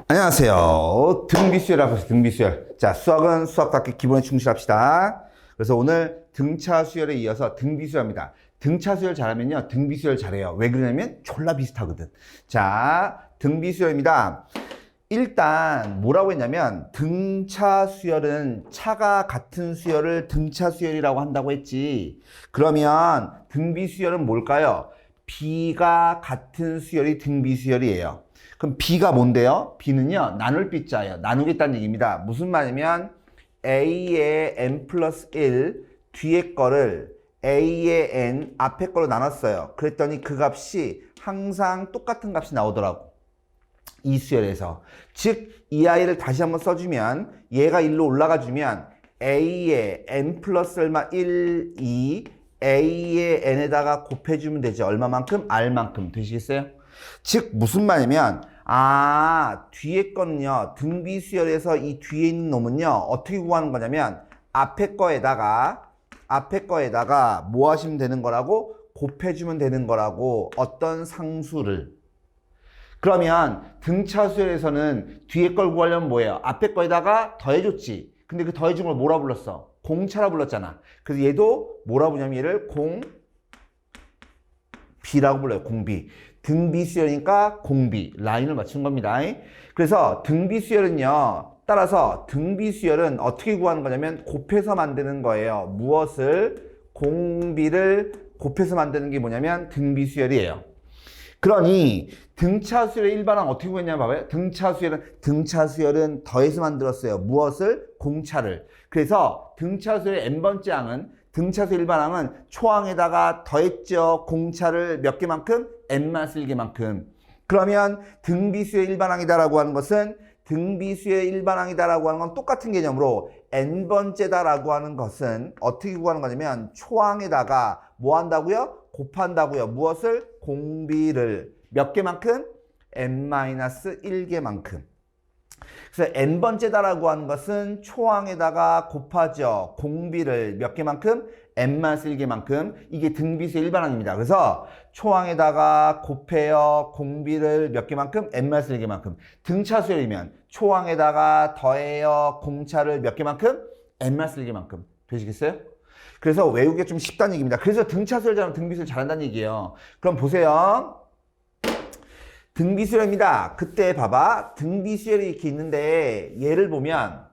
안녕하세요. 등비수열이라고 해서 등비수열. 자, 수학은 수학답게 기본에 충실합시다. 그래서 오늘 등차수열에 이어서 등비수열입니다. 등차수열 잘하면요, 등비수열 잘해요. 왜 그러냐면 졸라 비슷하거든. 자, 등비수열입니다. 일단 뭐라고 했냐면 등차수열은 차가 같은 수열을 등차수열이라고 한다고 했지. 그러면 등비수열은 뭘까요? B가 같은 수열이 등비수열이에요. 그럼 B가 뭔데요? B는요, 나눌 B자예요. 나누겠다는 얘기입니다. 무슨 말이냐면 A의 n 플러스 1 뒤에 거를 A의 n 앞에 걸로 나눴어요. 그랬더니 그 값이 항상 똑같은 값이 나오더라고. 이 수열에서. 즉, 이 아이를 다시 한번 써주면 얘가 1로 올라가 주면 A의 n 플러스 얼마 1, 2 A의 n에다가 곱해주면 되죠. 얼마만큼? R만큼. 되시겠어요? 즉 무슨 말이냐면 뒤에 거는요, 등비수열에서 이 뒤에 있는 놈은요 어떻게 구하는 거냐면 앞에 거에다가 뭐 하시면 되는 거라고? 곱해주면 되는 거라고. 어떤 상수를. 그러면 등차수열에서는 뒤에 걸 구하려면 뭐예요? 앞에 거에다가 더해줬지. 근데 그 더해준 걸 뭐라 불렀어? 공차라 불렀잖아. 그래서 얘도 뭐라 부르냐면 얘를 공비라고 불러요. 공비. 등비수열이니까 공비. 라인을 맞춘 겁니다. 그래서 등비수열은요, 따라서 등비수열은 어떻게 구하는 거냐면 곱해서 만드는 거예요. 무엇을? 공비를 곱해서 만드는 게 뭐냐면 등비수열이에요. 그러니 등차수열의 일반항 어떻게 구했냐면 봐봐요. 등차수열은 더해서 만들었어요. 무엇을? 공차를. 그래서 등차수열의 n번째 항은, 등차수열 일반항은 초항에다가 더했죠. 공차를 몇 개만큼? n-1개만큼. 그러면 등비수열 일반항이다라고 하는 것은, 등비수의 일반항이다라고 하는 건 똑같은 개념으로 n번째다라고 하는 것은 어떻게 구하는 거냐면 초항에다가 뭐 한다고요? 곱한다고요. 무엇을? 공비를 몇 개만큼? n-1개만큼. 그래서 n번째다라고 하는 것은 초항에다가 곱하죠. 공비를 몇 개만큼? n-1개만큼. 이게 등비수의 일반항입니다. 그래서 초항에다가 곱해요. 공비를 몇 개만큼? n-1개만큼. 등차수열이면 초항에다가 더해요. 공차를 몇 개만큼? n-1개만큼. 되시겠어요? 그래서 외우기가 좀 쉽다는 얘기입니다. 그래서 등차수열 잘하면 등비수열 잘한다는 얘기예요. 그럼 보세요. 등비수열입니다. 그때 봐봐. 등비수열이 이렇게 있는데 얘를 보면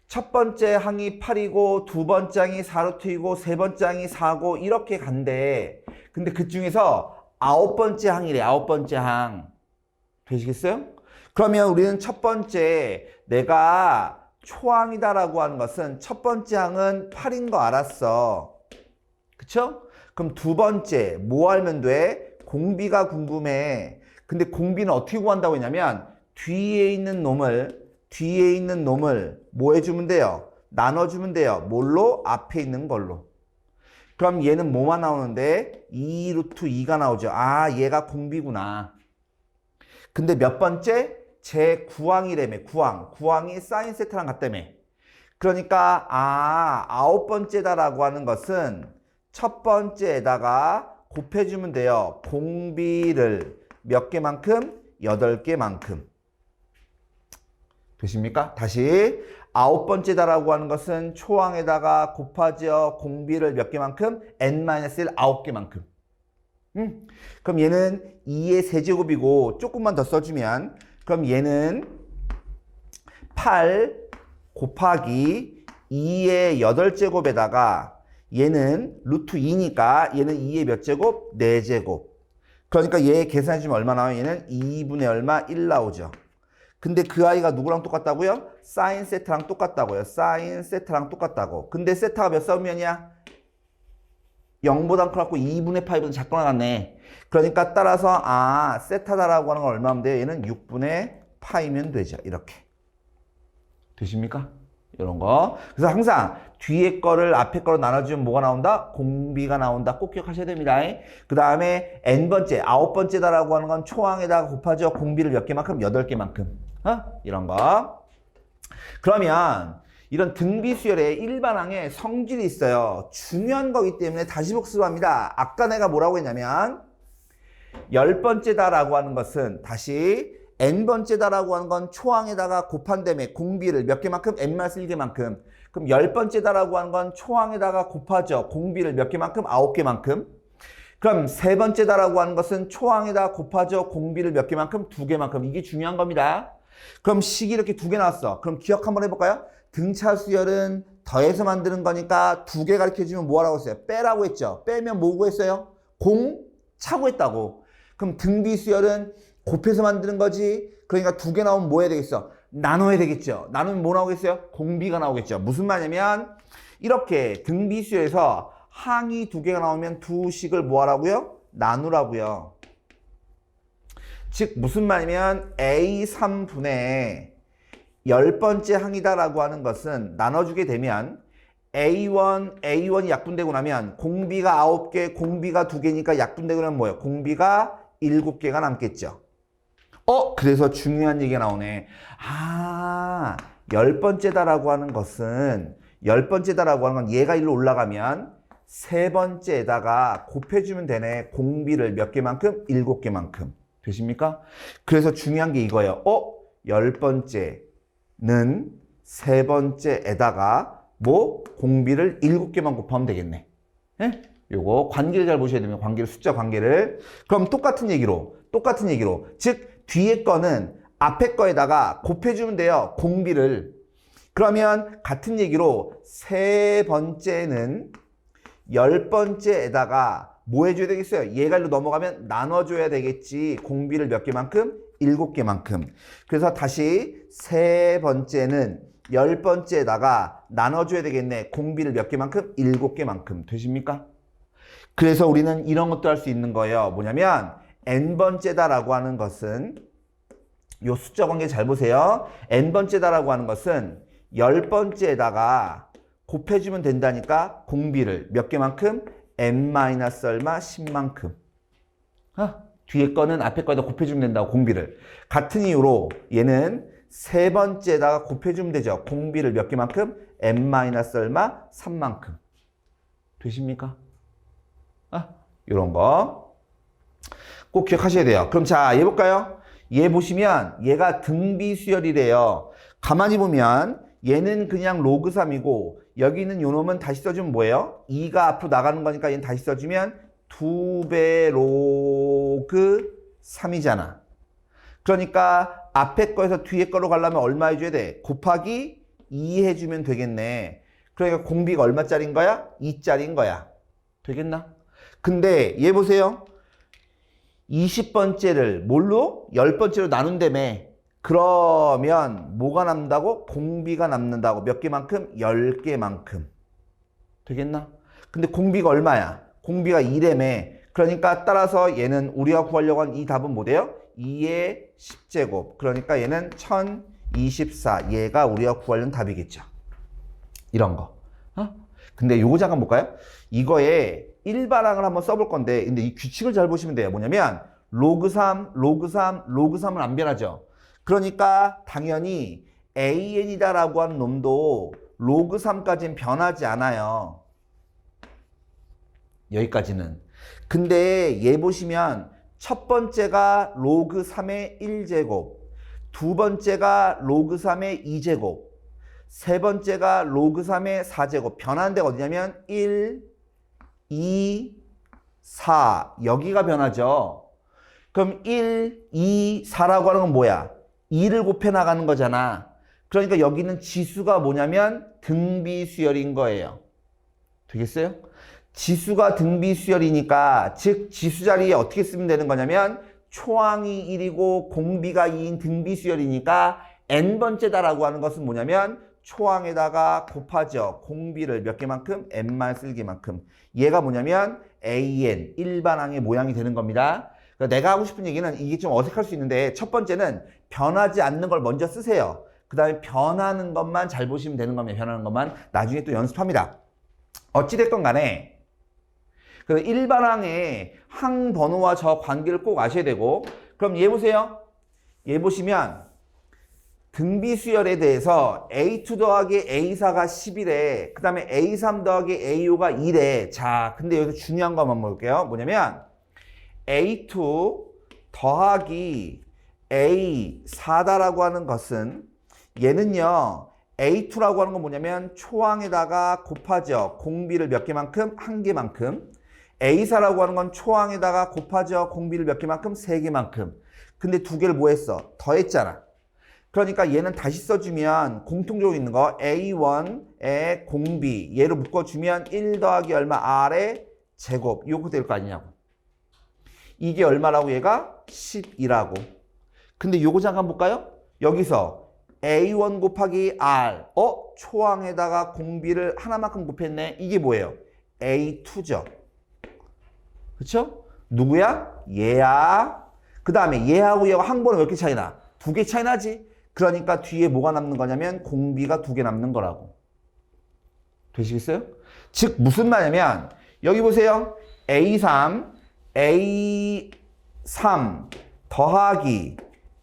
첫 번째 항이 8이고 두 번째 항이 4루트이고 세 번째 항이 4고 이렇게 간대. 근데 그 중에서 아홉 번째 항이래. 아홉 번째 항. 되시겠어요? 그러면 우리는 첫 번째 내가 초항이다라고 하는 것은 첫 번째 항은 8인 거 알았어. 그쵸? 그럼 두 번째 뭐 알면 돼? 공비가 궁금해. 근데 공비는 어떻게 구한다고 했냐면 뒤에 있는 놈을 뭐 해주면 돼요? 나눠주면 돼요. 뭘로? 앞에 있는 걸로. 그럼 얘는 뭐만 나오는데? 2루트 2가 나오죠. 얘가 공비구나. 근데 몇 번째? 제 9항이라며. 9항이 사인 세타랑 같다며. 그러니까 아홉 번째다라고 하는 것은 첫 번째에다가 곱해주면 돼요. 공비를 몇 개만큼? 8개만큼. 되십니까? 다시 아홉 번째다라고 하는 것은 초항에다가 곱하죠. 공비를 몇 개만큼? n-1 9개만큼. 그럼 얘는 2의 세제곱이고 조금만 더 써주면 그럼 얘는 8 곱하기 2의 8제곱에다가 얘는 루트 2니까 얘는 2의 몇 제곱? 4제곱. 그러니까 얘 계산해주면 얼마 나와요? 얘는 2분의 얼마? 1 나오죠. 근데 그 아이가 누구랑 똑같다고요? 사인 세타랑 똑같다고요. 사인 세타랑 똑같다고. 근데 세타가 몇 사분면이야? 0보다 커갖고 2분의 파이보다 작고 나갔네. 그러니까 따라서 세타다라고 하는 건 얼마면 돼요? 얘는 6분의 파이면 되죠. 이렇게. 되십니까? 이런 거. 그래서 항상 뒤에 거를 앞에 거로 나눠주면 뭐가 나온다? 공비가 나온다. 꼭 기억하셔야 됩니다. 그 다음에 n번째, 아홉 번째다라고 하는 건 초항에다가 곱하죠. 공비를 몇 개만큼? 8개만큼. 이런 거. 그러면 이런 등비수열의 일반항에 성질이 있어요. 중요한 거기 때문에 다시 복습합니다. 아까 내가 뭐라고 했냐면 10번째다라고 하는 것은 다시 n번째다라고 하는 건 초항에다가 곱한 다음에 공비를 몇 개만큼? n-1개만큼. 그럼 10번째다라고 하는 건 초항에다가 곱하죠. 공비를 몇 개만큼? 9개만큼. 그럼 세 번째다라고 하는 것은 초항에다가 곱하죠. 공비를 몇 개만큼? 2개만큼. 이게 중요한 겁니다. 그럼 식이 이렇게 2개 나왔어. 그럼 기억 한번 해볼까요? 등차 수열은 더해서 만드는 거니까 2개 가르쳐주면 뭐라고 했어요? 빼라고 했죠. 빼면 뭐고 했어요? 공 차고 했다고. 그럼 등비 수열은 곱해서 만드는 거지. 그러니까 2개 나오면 뭐 해야 되겠어? 나눠야 되겠죠. 나누면 뭐 나오겠어요? 공비가 나오겠죠. 무슨 말이냐면 이렇게 등비 수열에서 항이 2개가 나오면 두 식을 뭐 하라고요? 나누라고요. 즉 무슨 말이냐면 A3분의 10번째 항이다라고 하는 것은 나눠주게 되면 A1이 약분되고 나면 공비가 9개, 공비가 2개니까 약분되고 나면 뭐예요? 공비가 7개가 남겠죠. 그래서 중요한 얘기가 나오네. 10번째다라고 하는 것은 10번째다라고 하는 건 얘가 일로 올라가면 세 번째에다가 곱해주면 되네. 공비를 몇 개만큼? 7개만큼. 되십니까? 그래서 중요한 게 이거예요. 10번째는 세 번째에다가 뭐? 공비를 7개만 곱하면 되겠네. 예? 요거 관계를 잘 보셔야 됩니다. 관계를, 숫자 관계를. 그럼 똑같은 얘기로. 즉, 뒤에 거는 앞에 거에다가 곱해주면 돼요. 공비를. 그러면 같은 얘기로 세 번째는 10번째에다가 뭐 해줘야 되겠어요? 얘가 일로 넘어가면 나눠줘야 되겠지. 공비를 몇 개만큼? 7개만큼. 그래서 다시 세 번째는 10번째에다가 나눠줘야 되겠네. 공비를 몇 개만큼? 7개만큼. 되십니까? 그래서 우리는 이런 것도 할 수 있는 거예요. 뭐냐면 n번째다라고 하는 것은 요 숫자 관계 잘 보세요. n번째다라고 하는 것은 10번째에다가 곱해주면 된다니까 공비를 몇 개만큼? n-얼마 10만큼. 뒤에 거는 앞에 거에다 곱해주면 된다고 공비를. 같은 이유로 얘는 세 번째에다가 곱해주면 되죠. 공비를 몇 개만큼? n-얼마 3만큼. 되십니까? 이런 거 꼭 기억하셔야 돼요. 그럼 자, 얘 볼까요? 얘 보시면 얘가 등비수열이래요. 가만히 보면 얘는 그냥 로그 3이고 여기 있는 요 놈은 다시 써주면 뭐예요? 2가 앞으로 나가는 거니까 얘는 다시 써주면 2배 로그 3이잖아. 그러니까 앞에 거에서 뒤에 거로 가려면 얼마 해줘야 돼? 곱하기 2 해주면 되겠네. 그러니까 공비가 얼마짜리인 거야? 2짜리인 거야. 되겠나? 근데 얘 보세요. 20번째를 뭘로? 10번째로 나눈다며. 그러면 뭐가 남는다고? 공비가 남는다고. 몇 개만큼? 10개만큼. 되겠나? 근데 공비가 얼마야? 공비가 2라며. 그러니까 따라서 얘는 우리가 구하려고 한 이 답은 뭐래요? 2의 10제곱. 그러니까 얘는 1024. 얘가 우리가 구하려는 답이겠죠. 이런 거. 근데 요거 잠깐 볼까요? 이거에 일반항을 한번 써볼 건데, 근데 이 규칙을 잘 보시면 돼요. 뭐냐면 로그 3, 로그 3, 로그 3은 안 변하죠. 그러니까 당연히 AN이다라고 하는 놈도 로그 3까지는 변하지 않아요. 여기까지는. 근데 얘 보시면 첫 번째가 로그 3의 1제곱, 두 번째가 로그 3의 2제곱, 세 번째가 로그 3의 4제곱. 변하는 데가 어디냐면 1, 2, 4. 여기가 변하죠. 그럼 1, 2, 4라고 하는 건 뭐야? 2를 곱해 나가는 거잖아. 그러니까 여기는 지수가 뭐냐면 등비수열인 거예요. 되겠어요? 지수가 등비수열이니까, 즉 지수 자리에 어떻게 쓰면 되는 거냐면 초항이 1이고 공비가 2인 등비수열이니까 n번째다라고 하는 것은 뭐냐면 초항에다가 곱하죠. 공비를 몇 개만큼? n-1개만큼. 얘가 뭐냐면 AN, 일반항의 모양이 되는 겁니다. 그러니까 내가 하고 싶은 얘기는 이게 좀 어색할 수 있는데 첫 번째는 변하지 않는 걸 먼저 쓰세요. 그 다음에 변하는 것만 잘 보시면 되는 겁니다. 변하는 것만 나중에 또 연습합니다. 어찌됐건 간에 그 일반항의 항 번호와 저 관계를 꼭 아셔야 되고, 그럼 얘 보세요. 얘 보시면 등비수열에 대해서 A2 더하기 A4가 10이래. 그 다음에 A3 더하기 A5가 2래. 자, 근데 여기서 중요한 거 한번 볼게요. 뭐냐면 A2 더하기 A4다라고 하는 것은 얘는요. A2라고 하는 건 뭐냐면 초항에다가 곱하죠. 공비를 몇 개만큼? 한 개만큼. A4라고 하는 건 초항에다가 곱하죠. 공비를 몇 개만큼? 세 개만큼. 근데 두 개를 뭐 했어? 더했잖아. 그러니까 얘는 다시 써주면 공통적으로 있는 거 A1의 공비 얘로 묶어주면 1 더하기 얼마 R의 제곱 이거 될 거 아니냐고. 이게 얼마라고 얘가? 10이라고. 근데 요거 잠깐 볼까요? 여기서 A1 곱하기 R 초항에다가 공비를 하나만큼 곱했네. 이게 뭐예요? A2죠. 그쵸? 누구야? 얘야. 그 다음에 얘하고 얘가 항번은 몇 개 차이나? 2개 차이 나지? 그러니까 뒤에 뭐가 남는 거냐면 공비가 2개 남는 거라고. 되시겠어요? 즉 무슨 말이냐면 여기 보세요. A3 더하기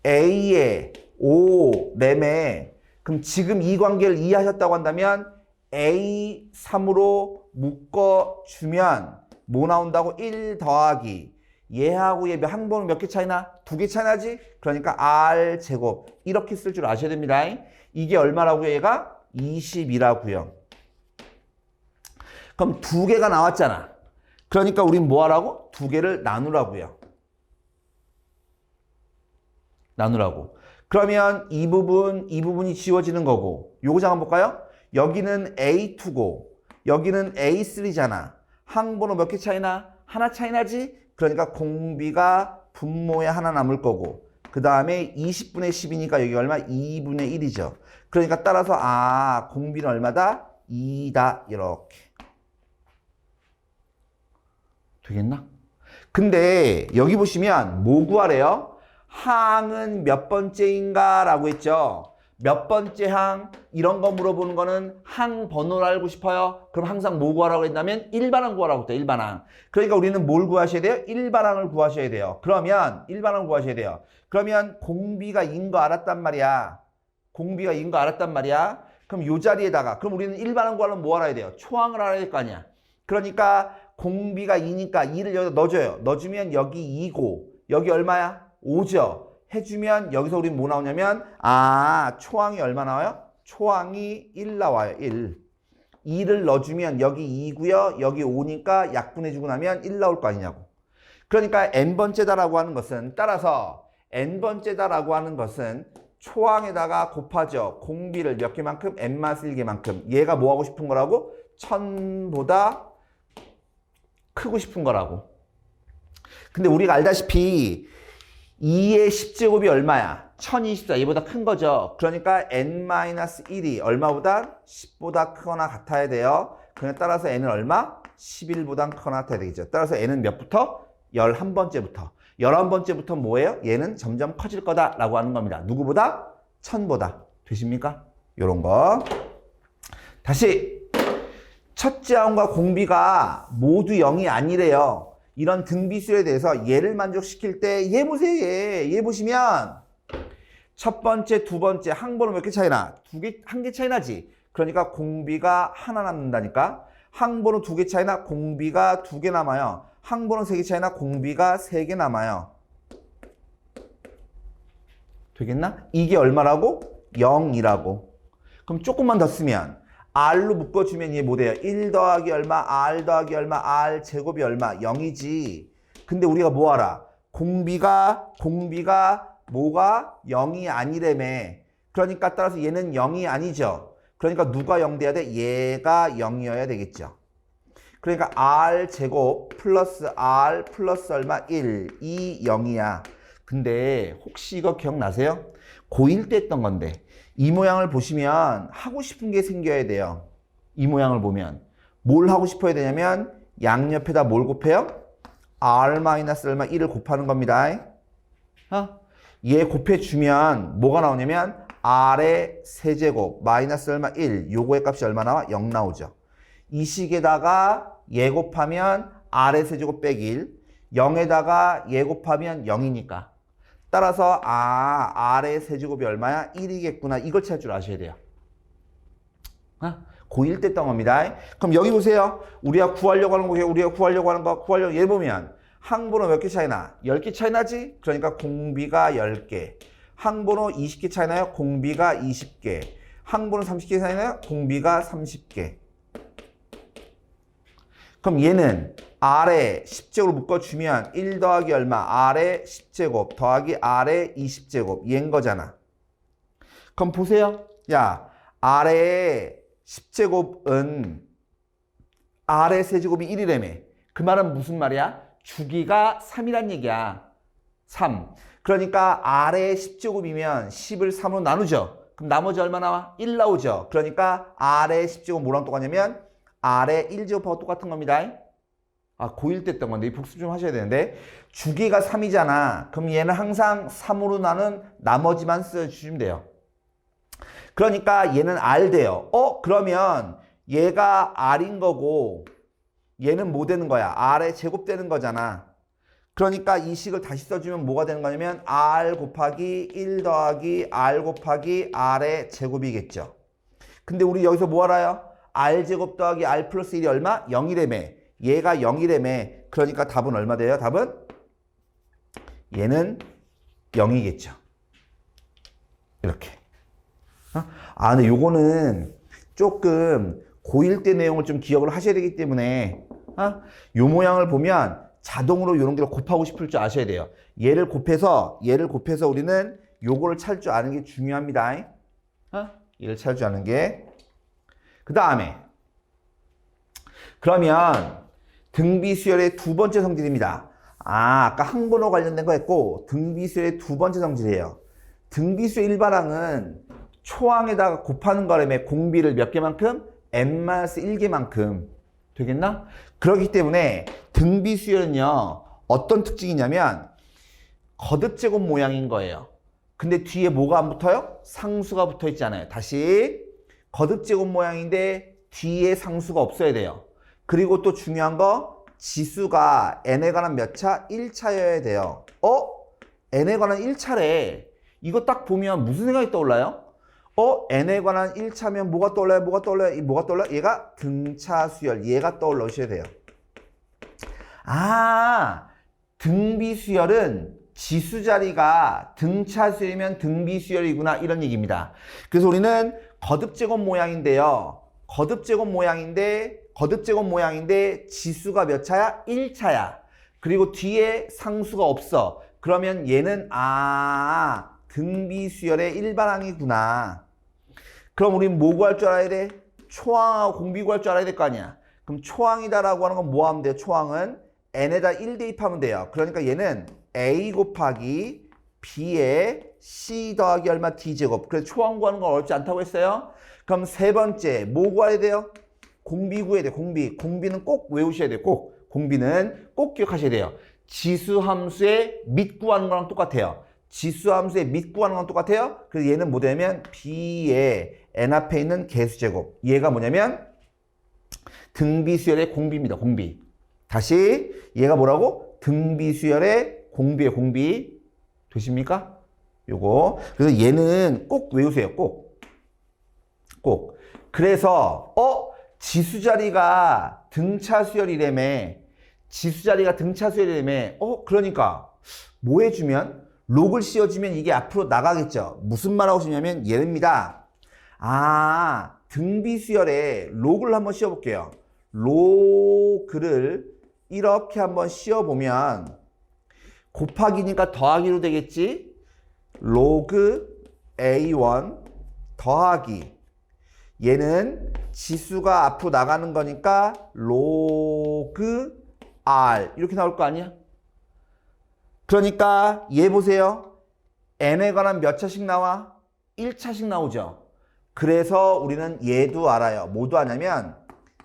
A의 5 4매 그럼 지금 이 관계를 이해하셨다고 한다면 A3으로 묶어주면 뭐 나온다고? 1 더하기 얘하고 얘 항번은 몇 개 차이나? 2개 차이 나지? 그러니까 R 제곱 이렇게 쓸 줄 아셔야 됩니다. 이게 얼마라고요? 얘가 20이라고요. 그럼 2개가 나왔잖아. 그러니까 우린 뭐 하라고? 2개를 나누라고요. 나누라고. 그러면 이 부분이 지워지는 거고 요거 잠깐 볼까요? 여기는 A2고 여기는 A3잖아. 항번호 몇 개 차이나? 하나 차이 나지? 그러니까 공비가 분모에 하나 남을 거고 그 다음에 20분의 10이니까 여기 얼마? 2분의 1이죠. 그러니까 따라서 공비는 얼마다? 2다 이렇게. 되겠나? 근데 여기 보시면 뭐 구하래요? 항은 몇 번째인가 라고 했죠. 몇 번째 항 이런 거 물어보는 거는 항 번호를 알고 싶어요. 그럼 항상 뭐 구하라고 했냐면 일반항 구하라고 했다. 일반항. 그러니까 우리는 뭘 구하셔야 돼요? 일반항을 구하셔야 돼요. 그러면 일반항을 구하셔야 돼요. 그러면 공비가 인 거 알았단 말이야. 공비가 인 거 알았단 말이야. 그럼 요 자리에다가 그럼 우리는 일반항 구하려면 뭐 알아야 돼요? 초항을 알아야 될 거 아니야. 그러니까 공비가 2니까 2를 여기다 넣어줘요. 넣어주면 여기 2고 여기 얼마야? 5죠. 해주면 여기서 우린 뭐 나오냐면 초항이 얼마 나와요? 초항이 1 나와요. 1. 2를 넣어주면 여기 2고요. 여기 5니까 약분해주고 나면 1 나올 거 아니냐고. 그러니까 n번째다라고 하는 것은 따라서 n번째다라고 하는 것은 초항에다가 곱하죠. 공비를 몇 개만큼? n-1개만큼. 얘가 뭐 하고 싶은 거라고? 1000보다 크고 싶은 거라고. 근데 우리가 알다시피 2의 10제곱이 얼마야? 1024. 얘보다 큰 거죠. 그러니까 n-1이 얼마보다? 10보다 크거나 같아야 돼요. 그러니까 따라서 n은 얼마? 11보다 크거나 같아야 되겠죠. 따라서 n은 몇부터? 11번째부터. 11번째부터 뭐예요? 얘는 점점 커질 거다라고 하는 겁니다. 누구보다? 1000보다. 되십니까? 요런 거. 다시 첫째 항과 공비가 모두 0이 아니래요. 이런 등비수에 대해서 얘를 만족시킬 때 얘 보세요. 얘 보시면 첫 번째, 두 번째 항번호 몇 개 차이나? 한 개 차이 나지? 그러니까 공비가 하나 남는다니까. 항번호 2개 차이나? 공비가 2개 남아요. 항번호 3개 차이나? 공비가 3개 남아요. 되겠나? 이게 얼마라고? 0이라고. 그럼 조금만 더 쓰면 R로 묶어주면 얘 뭐 돼요? 1 더하기 얼마? R 더하기 얼마? R 제곱이 얼마? 0이지. 근데 우리가 뭐 알아? 공비가 뭐가 0이 아니래며. 그러니까 따라서 얘는 0이 아니죠. 그러니까 누가 0 돼야 돼? 얘가 0이어야 되겠죠. 그러니까 R 제곱 플러스 R 플러스 얼마? 1. 이 0이야. 근데 혹시 이거 기억나세요? 고1 때 했던 건데 이 모양을 보시면 하고 싶은 게 생겨야 돼요. 이 모양을 보면 뭘 하고 싶어야 되냐면 양옆에다 뭘 곱해요? R 마이너스 얼마 1을 곱하는 겁니다. 얘 곱해주면 뭐가 나오냐면 R의 세제곱 마이너스 얼마 1 요거의 값이 얼마 나와? 0 나오죠. 이 식에다가 얘 곱하면 R의 세제곱 빼기 1 0에다가 얘 곱하면 0이니까 따라서 R의 세제곱이 얼마야? 1이겠구나. 이걸 찾을 줄 아셔야 돼요. 고1 때 했던 겁니다. 그럼 여기 보세요. 우리가 구하려고 하는 거, 얘 보면 항번호 몇 개 차이나? 10개 차이나지? 그러니까 공비가 10개. 항번호 20개 차이나요? 공비가 20개. 항번호 30개 차이나요? 공비가 30개. 그럼 얘는 R에 10제곱으로 묶어주면 1 더하기 얼마? R에 10제곱 더하기 R에 20제곱. 얘인 거잖아. 그럼 보세요. 야, R에 10제곱은 R의 세제곱이 1이라며. 그 말은 무슨 말이야? 주기가 3이란 얘기야. 3. 그러니까 R의 10제곱이면 10을 3으로 나누죠. 그럼 나머지 얼마 나와? 1 나오죠. 그러니까 R의 10제곱 뭐랑 똑같냐면 R의 1제곱하고 똑같은 겁니다. 아, 고1 때 했던 건데 이 복습 좀 하셔야 되는데 주기가 3이잖아. 그럼 얘는 항상 3으로 나눈 나머지만 써주시면 돼요. 그러니까 얘는 R 돼요. 그러면 얘가 R인 거고 얘는 뭐 되는 거야? R의 제곱 되는 거잖아. 그러니까 이 식을 다시 써주면 뭐가 되는 거냐면 R 곱하기 1 더하기 R 곱하기 R의 제곱이겠죠. 근데 우리 여기서 뭐 알아요? R 제곱 더하기 R 플러스 1이 얼마? 0이라며. 얘가 0이라며. 그러니까 답은 얼마 돼요? 답은? 얘는 0이겠죠. 이렇게. 근데 요거는 조금 고1 때 내용을 좀 기억을 하셔야 되기 때문에 요 모양을 보면 자동으로 이런 걸 곱하고 싶을 줄 아셔야 돼요. 얘를 곱해서 우리는 요거를 찾을 줄 아는 게 중요합니다. 얘를 찾을 줄 아는 게. 그 다음에 그러면 등비수열의 두 번째 성질입니다. 아까 항번호 관련된 거 했고 등비수열의 두 번째 성질이에요. 등비수의 일반항은 초항에다가 곱하는 거라며 공비를 몇 개만큼? n-1개만큼. 되겠나? 그렇기 때문에 등비수열은요 어떤 특징이냐면 거듭제곱 모양인 거예요. 근데 뒤에 뭐가 안 붙어요? 상수가 붙어 있잖아요. 다시 거듭제곱 모양인데 뒤에 상수가 없어야 돼요. 그리고 또 중요한 거 지수가 n에 관한 몇 차? 1차여야 돼요. n에 관한 1차래. 이거 딱 보면 무슨 생각이 떠올라요? n에 관한 1차면 뭐가 떠올라요? 뭐가 떠올라요? 얘가 등차수열. 얘가 떠올라오셔야 돼요. 등비수열은 지수 자리가 등차수열이면 등비수열이구나 이런 얘기입니다. 그래서 우리는 거듭제곱 모양인데요. 거듭제곱 모양인데 지수가 몇 차야? 1차야. 그리고 뒤에 상수가 없어. 그러면 얘는 등비수열의 일반항이구나. 그럼 우린 뭐 구할 줄 알아야 돼? 초항하고 공비 구할 줄 알아야 될 거 아니야. 그럼 초항이다라고 하는 건 뭐 하면 돼요? 초항은 n에다 1 대입하면 돼요. 그러니까 얘는 a 곱하기 b에 c 더하기 얼마 d제곱. 그래서 초항 구하는 건 어렵지 않다고 했어요. 그럼 세 번째 뭐 구해야 돼요? 공비 구해야 돼. 공비는 꼭 외우셔야 돼요. 공비는 꼭 기억하셔야 돼요. 지수함수의 밑 구하는 거랑 똑같아요. 지수함수의 밑 구하는 건 똑같아요. 그래서 얘는 뭐 되냐면 b에 n 앞에 있는 개수제곱. 얘가 뭐냐면 등비수열의 공비입니다. 공비. 다시 얘가 뭐라고? 등비수열의 공비예요. 공비. 되십니까? 요거. 그래서 얘는 꼭 외우세요. 꼭. 그래서 지수자리가 등차수열이라며. 그러니까 뭐 해주면? 록을 씌워주면 이게 앞으로 나가겠죠. 무슨 말 하고 싶냐면 얘입니다. 등비수열에 록을 한번 씌워볼게요. 록을 이렇게 한번 씌워보면 곱하기니까 더하기로 되겠지. 로그 A1 더하기 얘는 지수가 앞으로 나가는 거니까 로그 R 이렇게 나올 거 아니야? 그러니까 얘 보세요. n에 관한 몇 차씩 나와? 1차씩 나오죠. 그래서 우리는 얘도 알아요. 뭐도 아냐면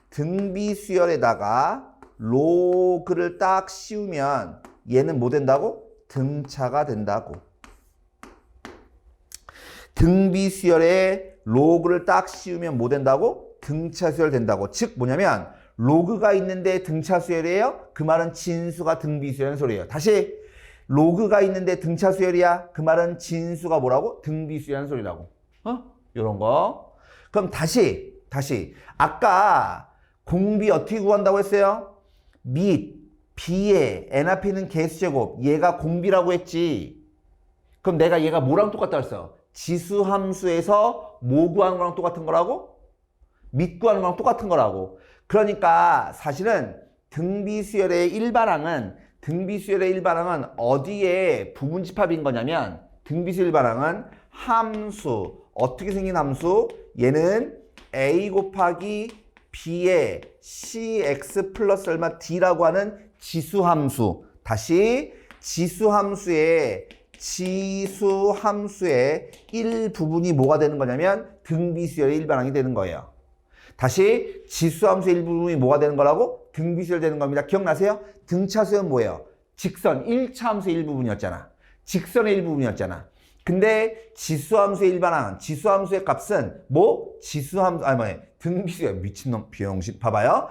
등비수열에다가 로그를 딱 씌우면 얘는 뭐 된다고? 등차가 된다고. 등비수열에 로그를 딱 씌우면 뭐 된다고? 등차수열 된다고. 즉 뭐냐면 로그가 있는데 등차수열이에요? 그 말은 진수가 등비수열인 소리예요. 다시 로그가 있는데 등차수열이야? 그 말은 진수가 뭐라고? 등비수열인 소리라고. 요런 거. 그럼 다시 아까 공비 어떻게 구한다고 했어요? 밑 B에 n 앞에 있는 개수제곱 얘가 공비라고 했지. 그럼 내가 얘가 뭐랑 똑같다 했어? 지수함수에서 뭐 구하는 거랑 똑같은 거라고? 밑 구하는 거랑 똑같은 거라고. 그러니까 사실은 등비수열의 일반항은 어디에 부분집합인 거냐면 등비수 일반항은 함수. 어떻게 생긴 함수? 얘는 a 곱하기 b의 cx 플러스 얼마 d라고 하는 지수함수. 다시 지수함수의 일부분이 뭐가 되는 거냐면 등비수열의 일반항이 되는 거예요. 다시 지수함수의 일부분이 뭐가 되는 거라고? 등비수열 되는 겁니다. 기억나세요? 등차수열은 뭐예요? 직선 1차 함수의 일부분이었잖아. 직선의 일부분이었잖아. 근데 지수함수의 일반항, 지수함수의 값은 뭐? 등비수열. 미친놈 비용신. 봐봐요.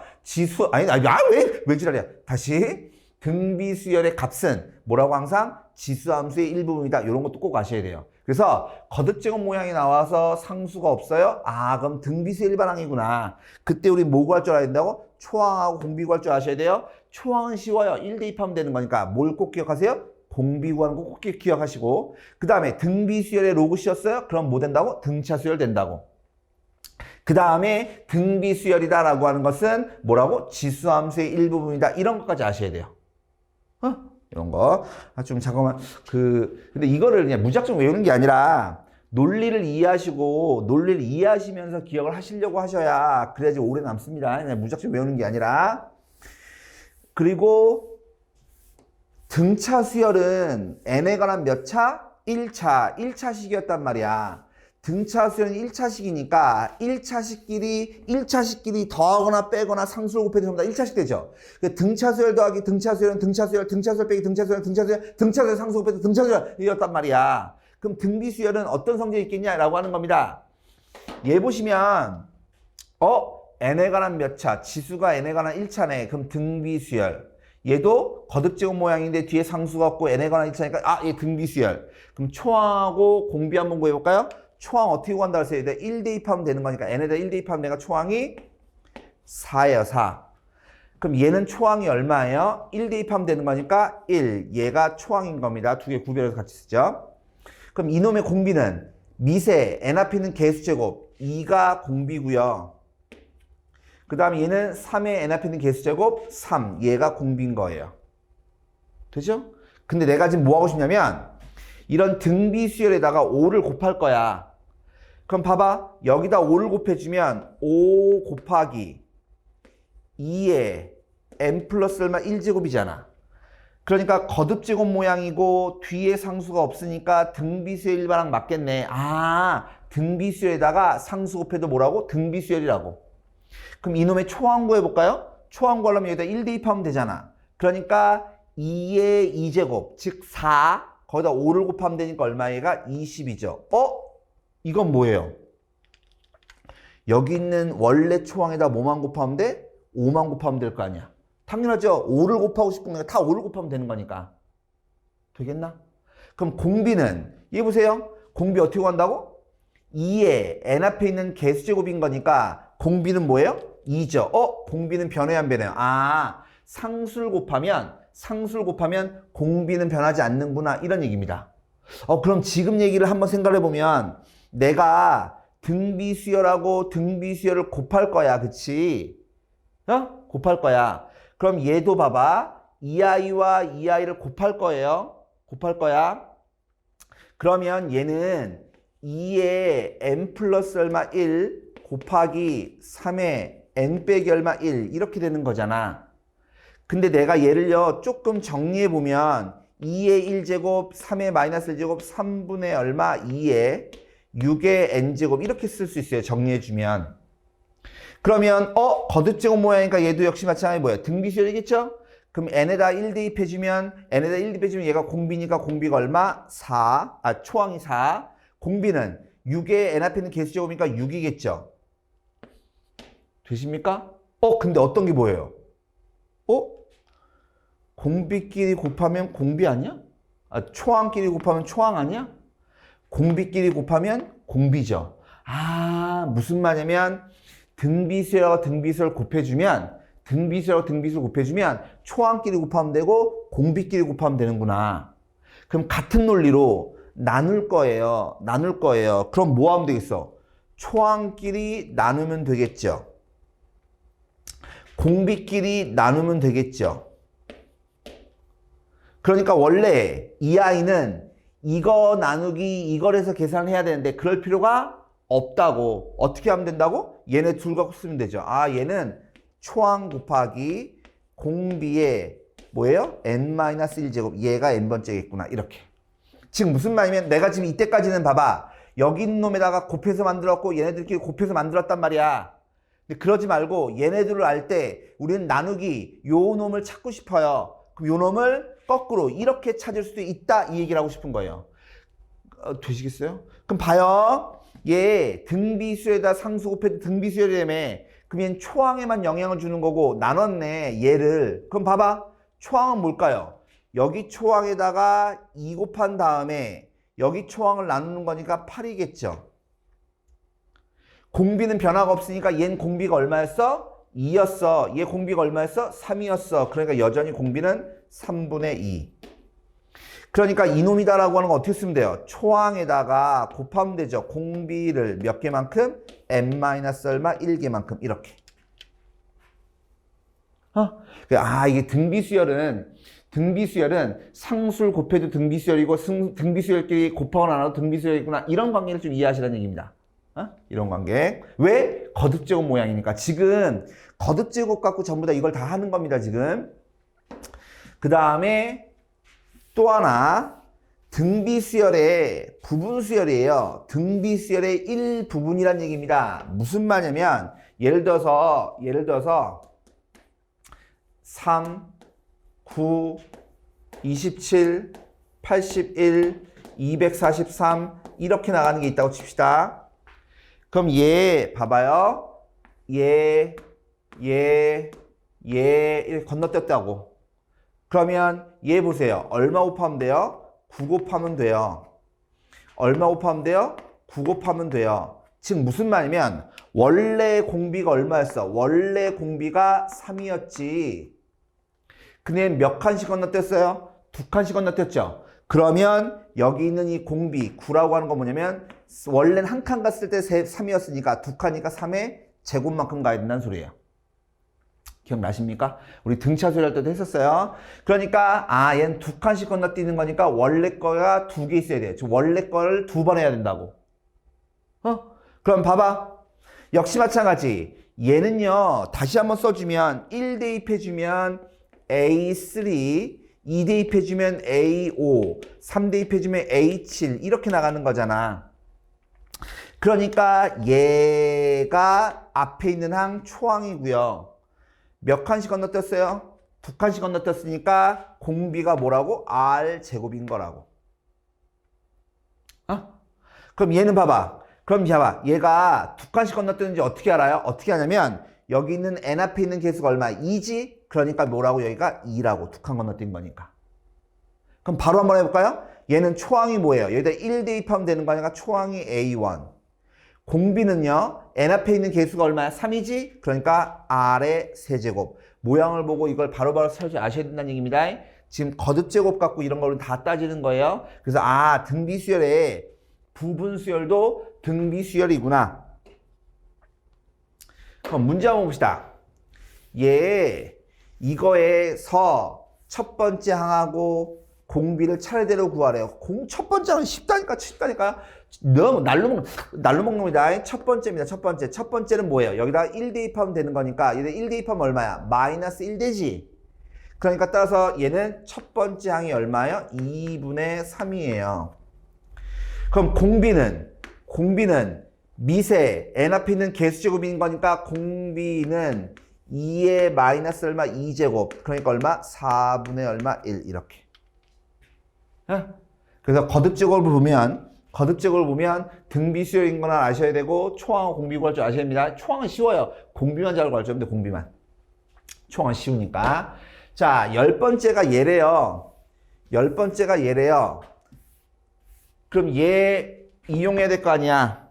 왜 지랄이야. 다시. 등비수열의 값은 뭐라고 항상? 지수함수의 일부분이다. 이런 것도 꼭 아셔야 돼요. 그래서 거듭제곱 모양이 나와서 상수가 없어요? 아, 그럼 등비수의 일반항이구나. 그때 우리 뭐 구할 줄 알아야 된다고? 초항하고 공비 구할 줄 아셔야 돼요. 초항은 쉬워요. 1대입하면 되는 거니까 뭘 꼭 기억하세요? 공비 구하는 거 꼭 기억하시고, 그 다음에 등비수열의 로그시였어요? 그럼 뭐 된다고? 등차수열 된다고. 그 다음에 등비수열이다라고 하는 것은 뭐라고? 지수함수의 일부분이다. 이런 것까지 아셔야 돼요. 이런 거. 좀 잠깐만. 근데 이거를 그냥 무작정 외우는 게 아니라 논리를 이해하시면서 기억을 하시려고 하셔야 그래야지 오래 남습니다. 그냥 무작정 외우는 게 아니라. 그리고 등차 수열은 n에 관한 몇 차? 1차식이었단 말이야. 등차 수열은 1차식이니까 1차식끼리 더하거나 빼거나 상수를 곱해도 전부 다 1차식 되죠. 등차 수열 더하기 등차 수열은 등차 수열 빼기 등차 수열 상수 곱해도 등차 수열이었단 말이야. 그럼 등비수열은 어떤 성질이 있겠냐라고 하는 겁니다. 얘 보시면 n에 관한 몇 차? 지수가 n에 관한 1차네. 그럼 등비수열. 얘도 거듭제곱 모양인데 뒤에 상수가 없고 n에 관한 1차니까 얘 등비수열. 그럼 초항하고 공비 한번 구해볼까요? 초항 어떻게 구한다고 했어야 돼? 1대입하면 되는 거니까 n에다 1대입하면 내가 초항이 4예요. 4. 그럼 얘는 초항이 얼마예요? 1대입하면 되는 거니까 1. 얘가 초항인 겁니다. 두 개 구별해서 같이 쓰죠. 그럼 이놈의 공비는 미세 n 앞에 있는 개수제곱 2가 공비고요. 그 다음에 얘는 3의 n 앞에 있는 개수제곱 3. 얘가 공비인 거예요. 되죠? 근데 내가 지금 뭐 하고 싶냐면 이런 등비수열에다가 5를 곱할 거야. 그럼 봐봐. 여기다 5를 곱해주면 5 곱하기 2의 n 플러스 얼마 1제곱이잖아. 그러니까 거듭제곱 모양이고 뒤에 상수가 없으니까 등비수열 일반항 맞겠네. 등비수열에다가 상수 곱해도 뭐라고? 등비수열이라고. 그럼 이놈의 초항 구해볼까요? 초항 구하려면 여기다 1대입하면 되잖아. 그러니까 2의 2제곱, 즉 4, 거기다 5를 곱하면 되니까 얼마얘가? 20이죠. 이건 뭐예요? 여기 있는 원래 초항에다 뭐만 곱하면 돼? 5만 곱하면 될 거 아니야. 당연하죠. 5를 곱하고 싶은 거니까 다 5를 곱하면 되는 거니까. 되겠나? 그럼 공비는 얘 보세요. 공비 어떻게 구한다고? 2에 n 앞에 있는 개수제곱인 거니까 공비는 뭐예요? 2죠. 공비는 변해 안 변해요? 상수를 곱하면 공비는 변하지 않는구나. 이런 얘기입니다. 그럼 지금 얘기를 한번 생각해 보면 내가 등비수열하고 등비수열을 곱할 거야. 그치? 곱할 거야. 그럼 얘도 봐봐. 2i와 2i를 곱할 거예요. 곱할 거야. 그러면 얘는 2의 n 플러스 얼마 1 곱하기 3의 n 빼기 얼마 1 이렇게 되는 거잖아. 근데 내가 얘를요 조금 정리해 보면 2의 1제곱 3의 마이너스 1제곱 3분의 얼마 2의 6의 n제곱 이렇게 쓸 수 있어요. 정리해 주면. 그러면 거듭제곱 모양이니까 얘도 역시 마찬가지 뭐야? 등비수열이겠죠? 그럼 n에다 1 대입해주면 얘가 공비니까 공비가 얼마? 4. 초항이 4. 공비는 6의 n 앞에 있는 개수제곱이니까 6이겠죠? 되십니까? 근데 어떤 게 뭐예요? 공비끼리 곱하면 공비 아니야? 초항끼리 곱하면 초항 아니야? 공비끼리 곱하면 공비죠. 무슨 말이냐면 등비수열과 등비수열 곱해주면 등비수하고 등비수를 곱해주면 초항끼리 곱하면 되고 공비끼리 곱하면 되는구나. 그럼 같은 논리로 나눌 거예요. 나눌 거예요. 그럼 뭐 하면 되겠어? 초항끼리 나누면 되겠죠. 공비끼리 나누면 되겠죠. 그러니까 원래 이 아이는 이거 나누기 이걸 해서 계산을 해야 되는데 그럴 필요가 없다고. 어떻게 하면 된다고? 얘네 둘 갖고 쓰면 되죠. 아, 얘는 초항 곱하기 공비의 뭐예요? n-1제곱. 얘가 n번째겠구나. 이렇게. 지금 무슨 말이면 내가 지금 이때까지는 봐봐. 여기 있는 놈에다가 곱해서 만들었고 얘네들끼리 곱해서 만들었단 말이야. 근데 그러지 말고 얘네들을 알 때 우리는 나누기 요 놈을 찾고 싶어요. 그럼 요 놈을 거꾸로 이렇게 찾을 수도 있다. 이 얘기를 하고 싶은 거예요. 되시겠어요? 그럼 봐요. 얘 등비수에다 상수 곱해도 등비수열이라며. 그럼 얘는 초항에만 영향을 주는 거고 나눴네. 얘를. 그럼 봐봐. 초항은 뭘까요? 여기 초항에다가 2 곱한 다음에 여기 초항을 나누는 거니까 8이겠죠. 공비는 변화가 없으니까 얘는 공비가 얼마였어? 2였어. 얘 공비가 얼마였어? 3이었어. 그러니까 여전히 공비는 3분의 2. 그러니까 이놈이다라고 하는 거 어떻게 쓰면 돼요? 초항에다가 곱하면 되죠. 공비를 몇 개만큼? n-얼마? 1개만큼. 이렇게. 이게 등비수열은 상수를 곱해도 등비수열이고 등비수열끼리 곱하고 나눠도 등비수열이구나. 이런 관계를 좀 이해하시라는 얘기입니다. 이런 관계. 왜? 거듭제곱 모양이니까. 지금 거듭제곱 갖고 전부 다 이걸 다 하는 겁니다. 지금. 그 다음에 또 하나 등비수열의 부분수열이에요. 등비수열의 일부분이란 얘기입니다. 무슨 말이냐면 예를 들어서 3, 9, 27, 81, 243 이렇게 나가는 게 있다고 칩시다. 그럼 얘 봐봐요. 얘 이렇게 건너뛰었다고. 그러면 얘 보세요. 얼마 곱하면 돼요? 9 곱하면 돼요. 얼마 곱하면 돼요? 9 곱하면 돼요. 즉 무슨 말이면 원래 공비가 얼마였어? 원래 공비가 3이었지. 근데 몇 칸씩 건너뛰었어요? 2칸씩 건너뛰었죠. 그러면 여기 있는 이 공비 9라고 하는 건 뭐냐면 원래는 한 칸 갔을 때 3이었으니까 2칸이니까 3의 제곱만큼 가야 된다는 소리예요. 기억나십니까? 우리 등차수열 할 때도 했었어요. 그러니까 얘는 2칸씩 건너뛰는 거니까 원래 거가 2개 있어야 돼요. 원래 거를 2번 해야 된다고. 그럼 봐봐. 역시 마찬가지. 얘는요. 다시 한번 써주면 1 대입해주면 A3, 2 대입해주면 A5, 3 대입해주면 A7 이렇게 나가는 거잖아. 그러니까 얘가 앞에 있는 항 초항이고요. 몇 칸씩 건너뛰었어요? 2칸씩 건너뛰었으니까 공비가 뭐라고? R제곱인 거라고. 그럼 얘는 봐봐. 얘가 2칸씩 건너뛰는지 어떻게 알아요? 어떻게 하냐면 여기 있는 n 앞에 있는 개수가 얼마? 2지? 그러니까 뭐라고? 여기가 2라고. 2칸 건너뛴 거니까. 그럼 바로 한번 해볼까요? 얘는 초항이 뭐예요? 여기다 1 대입하면 되는 거니까 초항이 A1. 공비는요. n 앞에 있는 개수가 얼마야? 3이지? 그러니까 R의 세제곱. 모양을 보고 이걸 바로바로 설치 아셔야 된다는 얘기입니다. 지금 거듭제곱 갖고 이런 거를 다 따지는 거예요. 그래서 등비수열의 부분수열도 등비수열이구나. 그럼 문제 한번 봅시다. 이거에서 첫 번째 항하고 공비를 차례대로 구하래요. 첫 번째 항은 쉽다니까. 너무 날로 먹는 겁니다. 첫 번째입니다. 첫 번째는 뭐예요? 여기다가 1 대입하면 되는 거니까 얘는 1 대입하면 얼마야? 마이너스 1 되지. 그러니까 따라서 얘는 첫 번째 항이 얼마예요? 2분의 3이에요. 그럼 공비는 미세 n 앞에 있는 개수제곱인 거니까 공비는 2의 마이너스 얼마? 2제곱. 그러니까 얼마? 4분의 얼마? 1 이렇게. 그래서 거듭제곱을 보면 등비수열인 거나 아셔야 되고 초항하고 공비 구할 줄 아셔야 됩니다. 초항은 쉬워요. 공비만 잘 구할 줄 아는데 공비만. 초항은 쉬우니까. 자, 10번째가 얘래요. 그럼 얘 이용해야 될 거 아니야.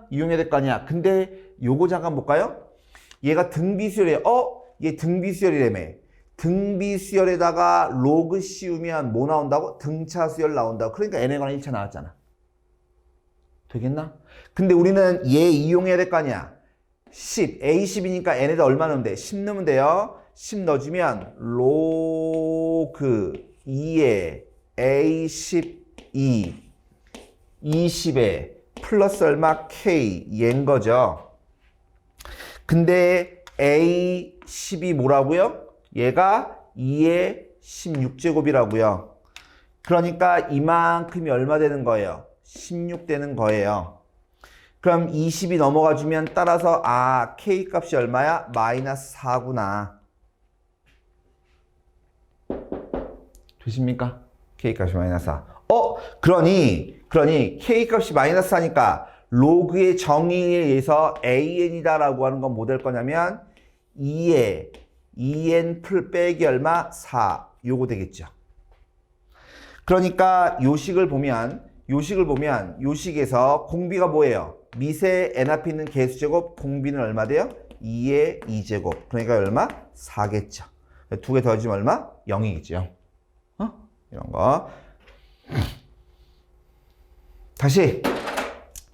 이용해야 될 거 아니야. 근데 요거 잠깐 볼까요? 얘가 등비수열이에요. 얘 등비수열이라며. 등비수열에다가 로그 씌우면 뭐 나온다고? 등차수열 나온다고. 그러니까 n에 관한 1차 나왔잖아. 되겠나? 근데 우리는 얘 이용해야 될 거 아니야. 10, A10이니까 n에다 얼마 넣으면 돼? 10 넣으면 돼요. 10 넣어주면 로그 2에 A12 20에 플러스 얼마? K 얘인 거죠. 근데 A10이 뭐라고요? 얘가 2의 16제곱이라고요. 그러니까 이만큼이 얼마 되는 거예요? 16 되는 거예요. 그럼 20이 넘어가 주면 따라서 K 값이 얼마야? 마이너스 4구나. 되십니까? K 값이 마이너스 4. 그러니 K 값이 마이너스 4니까 로그의 정의에 의해서 AN이다라고 하는 건 뭐 될 거냐면 2에 2n 풀 빼기 얼마? 4. 요거 되겠죠. 그러니까 요식을 보면 요식에서 공비가 뭐예요? 미세 n 앞에 있는 개수제곱 공비는 얼마 돼요? 2의 2제곱. 그러니까 얼마? 4겠죠. 두 개 더해주면 얼마? 0이겠죠. 이런 거. 다시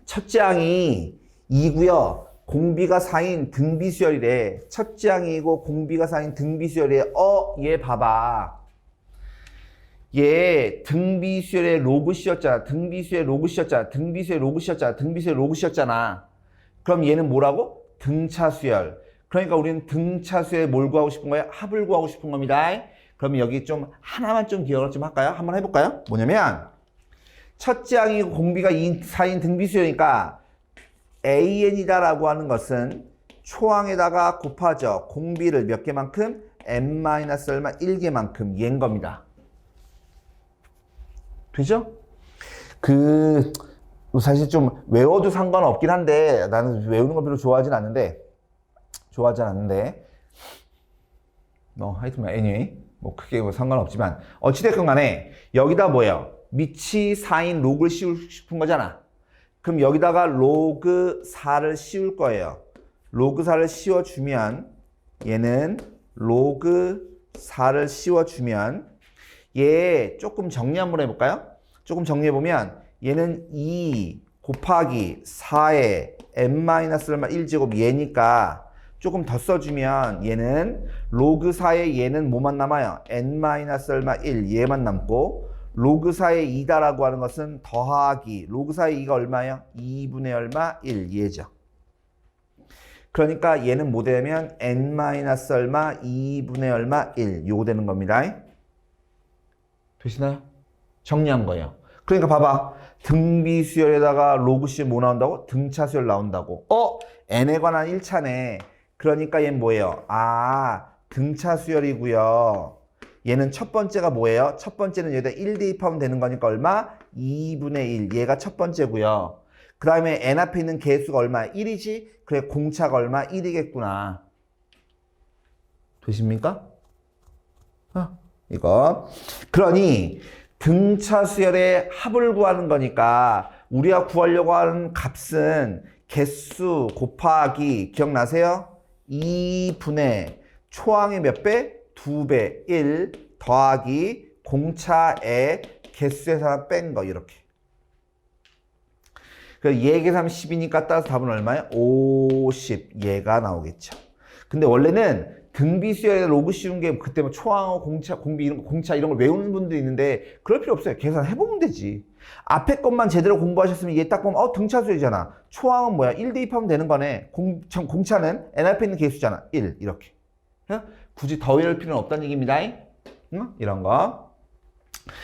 첫째 항이 2고요. 공비가 4인 등비수열이래. 첫째 항이고 공비가 4인 등비수열이래. 얘 봐봐. 얘 등비수열의 로그 씌웠잖아. 등비수열의 로그 씌웠잖아. 등비수열의 로그 씌웠잖아. 등비수열의 로그 씌웠잖아. 그럼 얘는 뭐라고? 등차수열. 그러니까 우리는 등차수열에 뭘 구하고 싶은 거야? 합을 구하고 싶은 겁니다. 그러면 여기 좀 하나만 좀 기억을 좀 할까요? 한번 해볼까요? 뭐냐면 첫째 항이고 공비가 2인 4인 등비수열이니까 AN이다라고 하는 것은 초항에다가 곱하죠. 공비를 몇 개만큼? n-얼마 1개만큼 얘인 겁니다. 되죠? 사실 좀 외워도 상관없긴 한데 나는 외우는 거 별로 좋아하진 않는데 하여튼 anyway 크게 상관없지만 어찌됐건 간에 여기다 뭐예요? 밑이 4인 로그를 씌우고 싶은 거잖아. 그럼 여기다가 로그 4를 씌울 거예요. 로그 4를 씌워주면 얘는 로그 4를 씌워주면 얘 조금 정리 한번 해볼까요? 조금 정리해보면 얘는 2 곱하기 4의 n-얼마 1제곱 얘니까 조금 더 써주면 얘는 로그 4의 얘는 뭐만 남아요? n-얼마 1 얘만 남고 로그 4의 2다라고 하는 것은 더하기 로그 4의 2가 얼마예요? 2분의 얼마? 1 얘죠. 그러니까 얘는 뭐 되면 n-얼마 2분의 얼마? 1 요거 되는 겁니다. 되시나요? 정리한 거예요. 그러니까 봐봐. 등비수열에다가 로그수열 뭐 나온다고? 등차수열 나온다고. n에 관한 1차네. 그러니까 얘는 뭐예요? 등차수열이고요. 얘는 첫 번째가 뭐예요? 첫 번째는 여기다 1 대입하면 되는 거니까 얼마? 2분의 1. 얘가 첫 번째고요. 그 다음에 n 앞에 있는 개수가 얼마야? 1이지? 그래 공차가 얼마? 1이겠구나. 되십니까? 이거. 그러니 등차수열의 합을 구하는 거니까 우리가 구하려고 하는 값은 개수 곱하기 기억나세요? 2분의 초항의 몇 배? 2배 1 더하기 공차의 개수에서 뺀 거 이렇게. 그래서 얘 계산하면 10이니까 따라서 답은 얼마예요? 50 얘가 나오겠죠. 근데 원래는 등비수열에 로그 씌운 게 그때 뭐 초항, 공차, 공비 이런 거, 공차 이런 걸 외우는 분들이 있는데 그럴 필요 없어요. 계산해보면 되지. 앞에 것만 제대로 공부하셨으면 얘 딱 보면 등차수열이잖아. 초항은 뭐야? 1 대입하면 되는 거네. 공차는 n 앞에 있는 개수잖아. 1 이렇게. 굳이 더 외울 필요는 없다는 얘기입니다. 이런 거.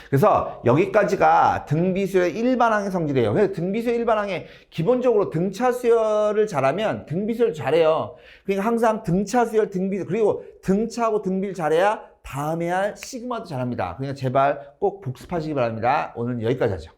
그래서 여기까지가 등비수열의 일반항의 성질이에요. 그래서 등비수열 일반항에 기본적으로 등차수열을 잘하면 등비수열 잘해요. 그러니까 항상 등차수열, 등비수열 그리고 등차하고 등비를 잘해야 다음에 할 시그마도 잘합니다. 그러니까 제발 꼭 복습하시기 바랍니다. 오늘 여기까지 하죠.